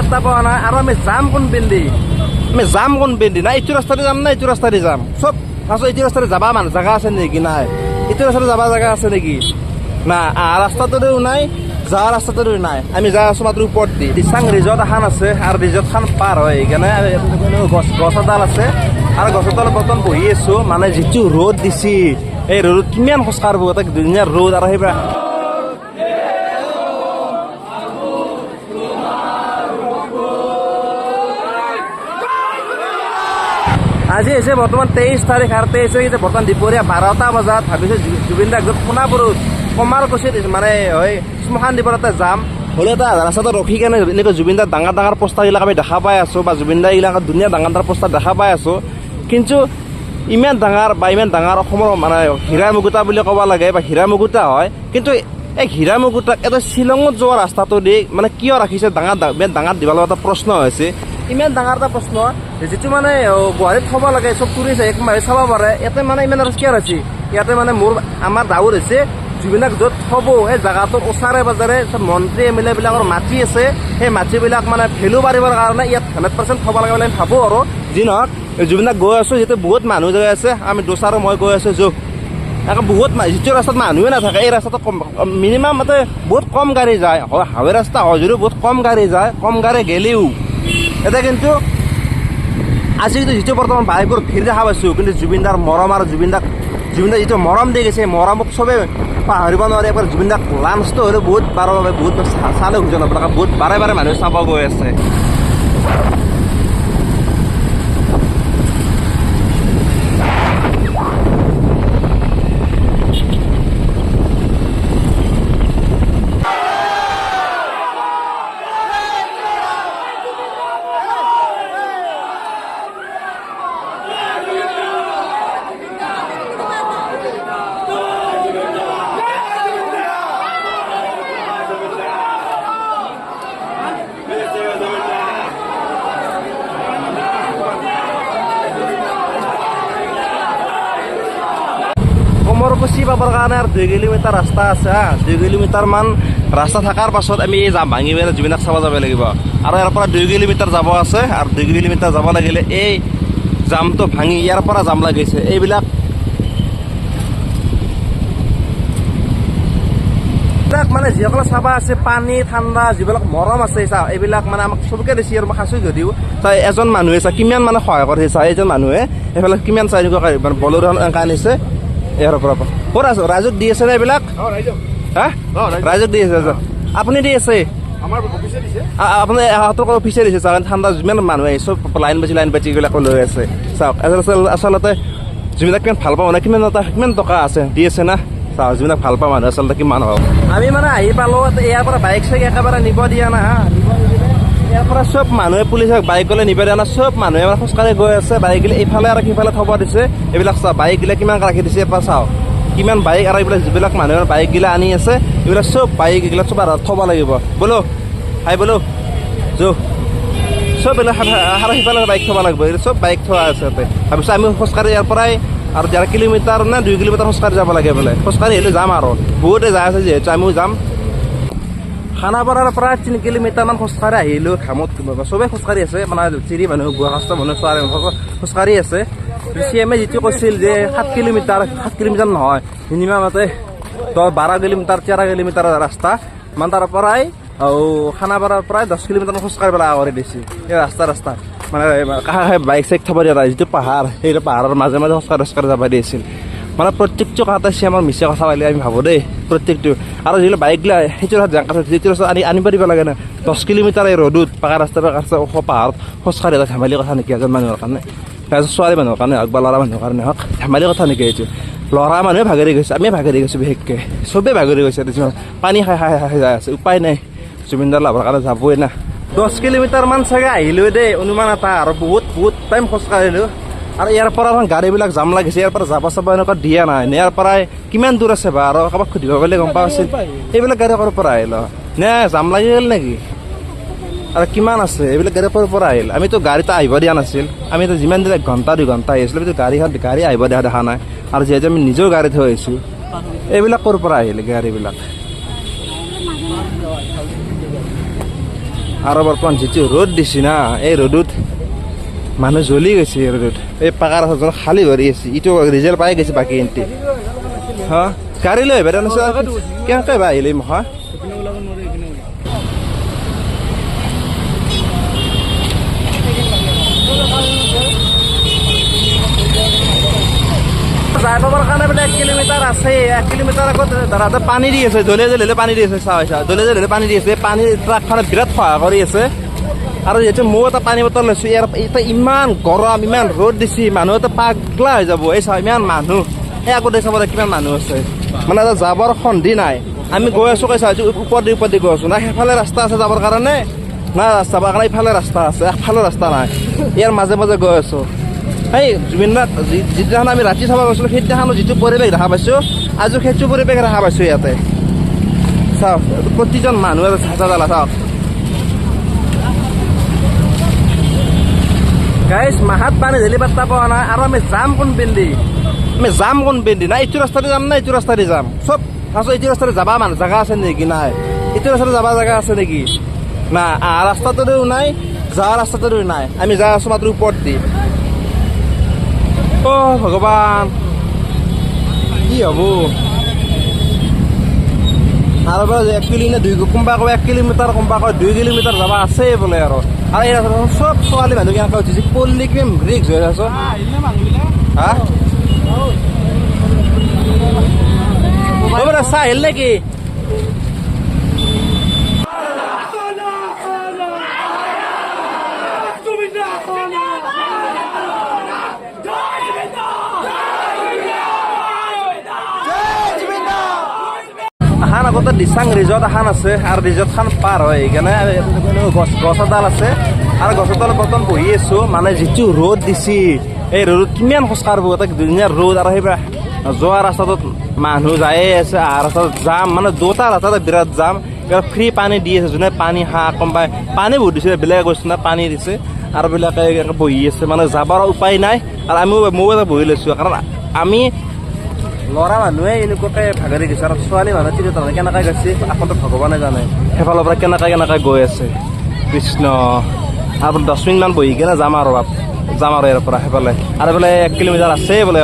ৰাস্তা পোৱা নাই আৰু আমি যাম কোন পিন্ধি না এইটো ৰাস্তাতে যাম না এইটো ৰাস্তাতে যাম চব ফাৰ্ষ্ট এইটো ৰাস্তাতে যাবা মানুহ জেগা আছে নেকি নাই এইটো ৰাস্তাতে যাবা জেগা আছে নেকি না ৰাস্তাটোও নাই যা ৰাস্তাটোও নাই আমি যাই আছোঁ মাত্ৰ ওপৰত দি দিচাং ৰিজৰ্ট এখন আছে আৰু ৰিজৰ্টখন পাৰ হয় সেইকাৰণে গছ এডাল আছে আৰু গছ এডালত বৰ্তমান বহি আছোঁ মানে যিটো ৰ'দ দিছি এই ৰ'দত কিমান খোজ কাঢ়িব এটা ধুনীয়া ৰ'দ আৰু সেইবিলাক আজি হৈছে বৰ্তমান 23 তাৰিখ আৰু 23 তাৰিখে বৰ্তমান দুপৰীয়া 12টা বজাত ভাবিছোঁ জুবিন দাক য'ত সোণাপুৰত কমাৰকুছিত মানে হয় শ্মশান দ্বীপৰ এটা যাম হ'লে এটা ৰাস্তাটো ৰখি কেনে এনেকৈ জুবিন দাৰ ডাঙৰ ডাঙৰ পোষ্টাৰবিলাক আমি দেখা পাই আছোঁ বা জুবিন দাৰ এইবিলাকত ধুনীয়া ডাঙৰ ডাঙৰ পোষ্টাৰ দেখা পাই আছোঁ কিন্তু ইমান ডাঙৰ অসমৰ মানে হীৰা মুকুতা বুলি ক'ব লাগে বা হীৰা মুকুতা হয় কিন্তু এই হীৰা মুকুতাক এটা শ্বিলঙত যোৱা ৰাস্তাটো দি মানে কিয় ৰাখিছে ডাঙৰ দীঘল এটা প্ৰশ্ন হৈছে ইমান ডাঙৰ এটা প্ৰশ্ন যিটো মানে গুৱাহাটীত থ'ব লাগে চব টুৰিষ্ট একমাহে চাব পাৰে ইয়াতে মানে ইমান আৰু কিয় আছে ইয়াতে মানে আমাৰ ডাউট হৈছে জুবিনক য'ত থ'ব সেই জেগাটোৰ ওচৰে পাজৰে চব মন্ত্ৰী এম এল এবিলাকৰ মাটি আছে সেই মাটিবিলাক মানে ভেলু বাঢ়িবৰ কাৰণে ইয়াত 100% থ'ব লাগে বুলি আমি ভাবোঁ আৰু যি নহওক জুবিনক গৈ আছোঁ যিহেতু বহুত মানুহ গৈ আছে আমি দোষ আৰু মই গৈ আছোঁ য'ত আকৌ বহুত যিটো ৰাস্তাত মানুহে নাথাকে এই ৰাস্তাটো মিনিমাম মতে বহুত কম গাড়ী যায় হাৱে ৰাস্তা হয় যদিও বহুত কম গাড়ী যায় কম গাড়ী গেলেও এতিয়া কিন্তু আজি যিটো বৰ্তমান বাইকৰ ভিৰ দেখা পাইছোঁ কিন্তু জুবিন দাৰ মৰম আৰু জুবিন দাক যিটো মৰম দি গৈছে মৰমক চবেই পাহৰিব নোৱাৰে এবাৰ জুবিন দাক লাঞ্চটো হ'লেও বহুত বাৰৰ বাবে বহুত চালে সুজন আপোনালোকে বহুত বাৰে বাৰে মানুহে চাব গৈ আছে কমৰকুছি পাবৰ কাৰণে আৰু 2 কিলোমিটাৰ ৰাস্তা আছে 2 কিলোমিটাৰমান ৰাস্তা থকাৰ পাছত আমি এই জাম ভাঙি পেলাই জুবিনক চাব যাব লাগিব আৰু ইয়াৰ পৰা 2 কিলোমিটাৰ যাব আছে আৰু 2 কিলোমিটাৰ যাব লাগিলে এই জামটো ভাঙি ইয়াৰ পৰা জাম লাগিছে এইবিলাক মানে যিসকলে চাব আছে পানী ঠাণ্ডা যিবিলাক মৰম আছে চা এইবিলাক মানে আমাক চবকে দিছে আৰু মই খাইছোঁ যদিও চাই এজন মানুহে চা কিমান মানে সহায় কৰিছে চাই এজন মানুহে এইফালে কিমান চাই মানে বলেৰ' এনেকৈ আনিছে ইয়াৰ পৰা ক'ত আছো ৰাইজক দি আছে নে এইবিলাক হা ৰাইজক দি আছে আপুনি দি আছে আপুনি ইহঁতৰ অফিচে দিছে চাওক ঠাণ্ডা যিমান মানুহ আহি চব লাইন বাজি এইবিলাক লৈ আছে চাওক আচলতে জুবিনক কিমান ভাল পাওঁ মানে কিমান টকা আছে দি আছে না চাওক জুবিনক ভাল পাওঁ মানুহ আচলতে কিমান হওক আমি মানে আহি পালোঁ ইয়াৰ পৰা বাইক চাইক একেবাৰে নিব দিয়া না ইয়াৰ পৰা চব মানুহে পুলিচক বাইক গ'লে নিব দিয়া না চব মানুহে মানে খোজকাঢ়ি গৈ আছে বাইক গিলে ইফালে আৰু সিফালে থ'ব দিছে এইবিলাক চাওক বাইক গিলা কিমান ৰাখি দিছে এবাৰ চাওক কিমান বাইক আৰু এইবিলাক যিবিলাক মানুহে বাইক গিলা আনি আছে এইবিলাক চব বাইক এইবিলাক চব থ'ব লাগিব বোলো বোলো চব এইবিলাক আৰু সিফালে বাইক থ'ব লাগিব এইবিলাক চব বাইক থোৱা আছে ইয়াতে ভাবিছোঁ আমি খোজকাঢ়ি ইয়াৰ পৰাই আৰু 1.5 কিলোমিটাৰ নে 2 কিলোমিটাৰ খোজকাঢ়ি যাব লাগে বোলে খোজকাঢ়ি আহিলে যাম আৰু বহুতে যাই আছে যিহেতু আমিও যাম খানাপাৰাৰ পৰা 3 কিলোমিটাৰমান খোজকাঢ়ি আহিলোঁ ঘামত চবেই খোজকাঢ়ি আছে মানে চিৰি মানুহ বুঢ়া কাষ্ট মানুহ ছোৱালী খোজকাঢ়ি আছে চি এমে যিটো কৈছিল যে 7 কিলোমিটাৰ নহয় মিনিমাম ইয়াতে 12 কিলোমিটাৰ 13 কিলোমিটাৰ ৰাস্তা মানে তাৰ পৰাই আৰু খানাপাৰাৰ পৰাই 10 কিলোমিটাৰ খোজকাঢ়িব লগা কৰি দিছে এই ৰাস্তা মানে কাষে বাইক চাইক থ'ব দিয়া যিটো পাহাৰ সেই পাহাৰৰ মাজে মাজে খোজকাঢ়ি যাব দিছিল মানে প্ৰত্যেকটো কথাতে সি আমাৰ মিছা কথা পালে আমি ভাবোঁ দেই প্ৰত্যেকটো আৰু যিবিলাক বাইকগিলা সেইটো জেংকা যিটো ৰাস্তা আনিব দিব লাগে না 10 কিলোমিটাৰ এই ৰ'দত পাকা ৰাস্তাৰ ওখ পাহাৰত খোজকাঢ়ি এটা ধেমালি কথা নেকি এজন মানুহৰ কাৰণে ছোৱালী মানুহৰ কাৰণে হওক বা ল'ৰা মানুহৰ কাৰণে হওক ধেমালি কথা নেকি এইটো ল'ৰা মানুহে ভাগৰি গৈছে আমি ভাগৰি গৈছোঁ বিশেষকৈ চবেই ভাগৰি গৈছে পানী খাই যাই আছে উপায় নাই জুবিনদাৰ লাভৰ কাৰণে যাবই না 10 কিলোমিটাৰমান চাগে আহিলোঁ দেই অনুমান এটা আৰু বহুত টাইম খোজকাঢ়িলোঁ আৰু ইয়াৰ পৰা গাড়ীবিলাক জাম লাগিছে ইয়াৰ পৰা যাব চাব এনেকুৱা দিয়া নাই ইয়াৰ পৰাই কিমান দূৰ আছে বা আৰু কাৰোবাক সুধিব পাৰিলে গম পোৱা আছিল এইবিলাক গাড়ী ক'ৰ পৰা আহিল নে জাম লাগি গ'ল নেকি আৰু কিমান আছে এইবিলাক গাড়ী ক'ৰ পৰা আহিল আমিতো গাড়ীটো আহিব দিয়া নাছিল আমিতো যিমান দিলে 1 ঘণ্টা 2 ঘণ্টা আহিছিলোঁ কিন্তু গাড়ী আহিব দিয়া দেখা নাই আৰু যিহেতু আমি নিজৰ গাড়ী থৈ আহিছোঁ এইবিলাক ক'ৰ পৰা আহিলে গাড়ীবিলাক আৰু বৰ্তমান যিটো ৰ'দ দিছে না এই ৰ'দত মানুহ জ্বলি গৈছে এই ৰ'দত এই পাকা ৰাস্তাজন খালী ভৰি আছে ইটো ৰিজাল্ট পাই গৈছে বাকী এণ্টি হা গাড়ী লৈ আহিবা কেনেকৈ বা আহিলে মহা যাই পাবৰ কাৰণে বোলে 1 কিলোমিটাৰ আছে 1 কিলোমিটাৰ আগত দাদা পানী দি আছে জ্বলে জ্বলে পানী দি আছে চাইছা জ্বলে জ্বলে পানী দি আছে পানী ট্ৰাকখনে বিৰাট সহায় কৰি আছে আৰু যিহেতু মই এটা পানী বটল লৈছোঁ ইয়াৰ এতিয়া ইমান গৰম ইমান ৰ'দ দিছে মানুহ এটা পাগলা হৈ যাব এই চাওঁ ইমান মানুহ এই আগতে চাব কিমান মানুহ আছে মানে এটা যাবৰ সন্ধি নাই আমি গৈ আছোঁ কৈছা ওপৰ দি গৈ আছোঁ না সেইফালে ৰাস্তা আছে যাবৰ কাৰণে না ৰাস্তা যাবৰ কাৰণে ইফালে ৰাস্তা আছে একফালে ৰাস্তা নাই ইয়াৰ মাজে মাজে গৈ আছোঁ এই জুবিন দা যিদিনাখন আমি ৰাতি চাব গৈছিলোঁ সেইদিনাখনো যিটো পৰিৱেশ দেখা পাইছোঁ আজি সেইটো পৰিৱেশ দেখা পাইছোঁ ইয়াতে চাওক প্ৰতিজন মানুহ আছে ঝাঁচা জ্বালা চাওক গাইজ মাহাত পানী ঢেলি পাত্তা পোৱা নাই আৰু আমি যাম কোন পিন্ধি না এইটো ৰাস্তাতে যাম না এইটো ৰাস্তাতে যাম চব তাৰপিছত এইটো ৰাস্তাতে যাবা মানুহ জেগা আছে নেকি নাই এইটো ৰাস্তাতে যাবা জেগা আছে নেকি না ৰাস্তাটোৰেও নাই যোৱা ৰাস্তাটোৰেও নাই আমি যাই আছোঁ মাত্ৰ ওপৰত দি অ' ভগৱান কি হ'ব আৰু বোলে 1 কিলোমিটাৰ 2 কোনোবা কয় 1 কিলোমিটাৰ কোনোবা কয় 2 কিলোমিটাৰ যাবা আছে বোলে আৰু এই ৰাস্তাটো চব ছোৱালী মানুহ কেনেকৈ উঠিছে পল্লি কিমান ৰিক্স হৈ আছ হা চাহ আহিল নেকি এখন আগতে দিচাং ৰিজৰ্ট এখন আছে আৰু ৰিজৰ্টখন পাৰ হয় সেইকাৰণে গছ এডাল আছে আৰু গছ এডাল বৰ্তমান বহি আছোঁ মানে যিটো ৰ'দ দিছে এই ৰ'দত কিমান খোজকাঢ়িব এটা ধুনীয়া ৰ'দ আৰু সেইবাৰ যোৱা ৰাস্তাটোত মানুহ যায়ে আছে অহা ৰাস্তাটোত যাম মানে দুটা ৰাস্তাতে বিৰাট যাম এইবাৰ ফ্ৰী পানী দি আছে যোনে পানী কোনোবাই পানী বহুত দিছে বেলেগে কৈছে না পানী দিছে আৰু বিলাকে বহি আছে মানে যাবৰ উপায় নাই আৰু ময়ো এটা বহি লৈছোঁ কাৰণ আমি ল'ৰা মানুহে এনেকুৱাকৈ ভাগৰি গৈছে আৰু ছোৱালী মানুহ তিনিটা কেনেকৈ গৈছে আসনটো ভগৱানে জানে সেইফালৰ পৰা কেনেকৈ গৈ আছে কৃষ্ণ আৰু 10 মিনিটমান বহি কিনে যাম আৰু ইয়াৰ পৰা সেইফালে আৰু বোলে 1 কিলোমিটাৰ আছে বোলে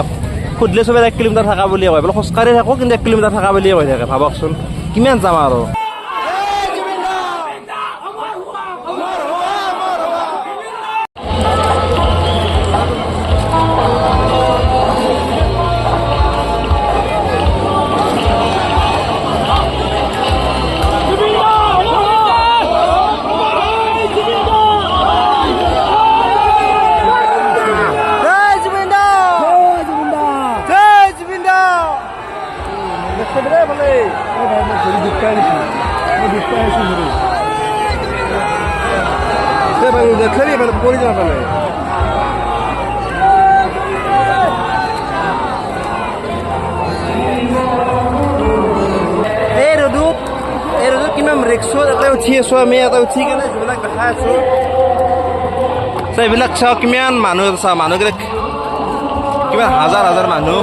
সুধিলে চবে 1 কিলোমিটাৰ থকা বুলিয়ে কয় বোলে খোজকাঢ়ি থাকোঁ কিন্তু 1 কিলোমিটাৰ থকা বুলিয়ে কৈ থাকে ভাবকচোন কিমান যাম আৰু পৰি যাব পালে এই ৰ'দত কিমান ৰিক্সত এটা উঠি আছোঁ আমি এটা উঠি কেনে যিবিলাক দেখাই আছোঁ এইবিলাক চাওঁ কিমান মানুহ চাওঁ মানুহবিলাক কিমান হাজাৰ হাজাৰ মানুহ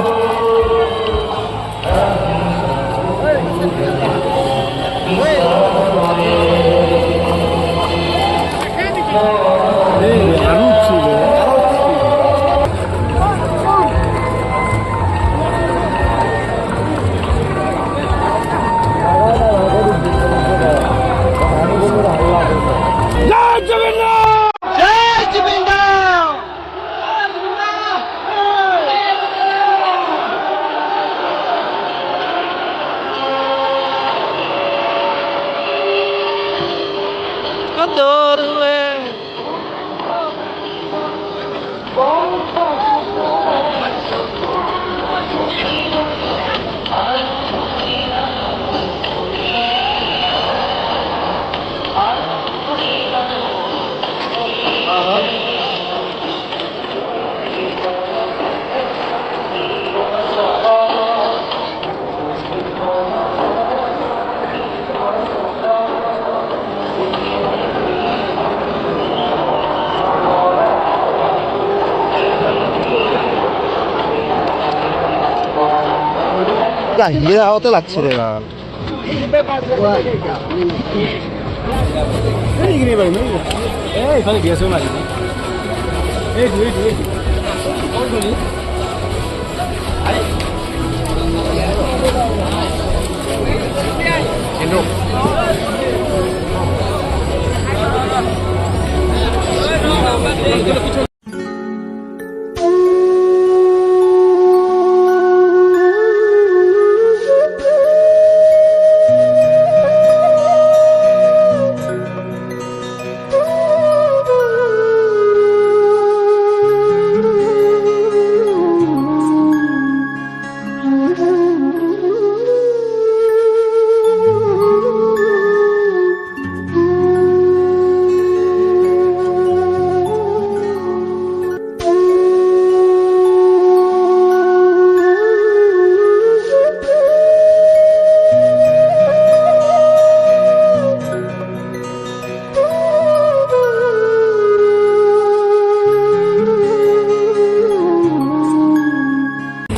হিৰা হতে লাগছে ৰে না এইখিনি পাৰিম এই ইফালে দি আছোঁ মাৰি এইটো কিন্তু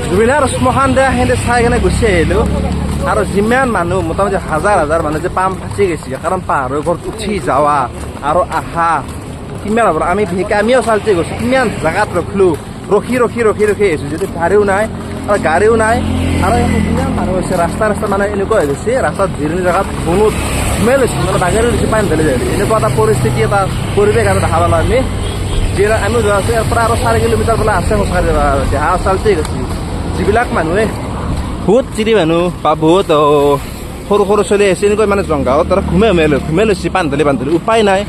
জুবিনাৰ শ্মশান দিয়া সিহঁতে চাই কিনে গুচি আহিলোঁ আৰু যিমান মানুহ মোটামুটি হাজাৰ হাজাৰ মানুহ যে পাম ফাঁচি গৈছে কাৰণ পাহাৰৰ ঘৰত উঠি যাৱা আৰু আহা কিমান হ'ব আমি বিশেষকৈ আমিও চালতে গৈছোঁ কিমান জেগাত ৰখিলোঁ ৰখি আহিছোঁ যদি গাড়ীও নাই আৰু গাড়ীও নাই আৰু কিমান মানুহ হৈছে ৰাস্তা মানে এনেকুৱা হৈ গৈছে ৰাস্তাত জিৰণি জেগাত বহুত স্মেল হৈছে মানে বাগেৰি দিছে পানী ঢালি যায় এনেকুৱা এটা পৰিস্থিতি এটা পৰিৱেশ আৰু দেখা পালোঁ আমি যিবিলাক আমি যোৱা আছোঁ ইয়াৰ পৰা আৰু 4 কিলোমিটাৰ বোলে আছে খোজকাঢ়ি দেহা চালতে গৈছে যিবিলাক মানুহে বহুত চিৰি মানুহ বা বহুত সৰু ছোৱালী আছে এনেকৈ মানে জংঘালত ঘুমে লৈছে পানী ঢালি উপায় নাই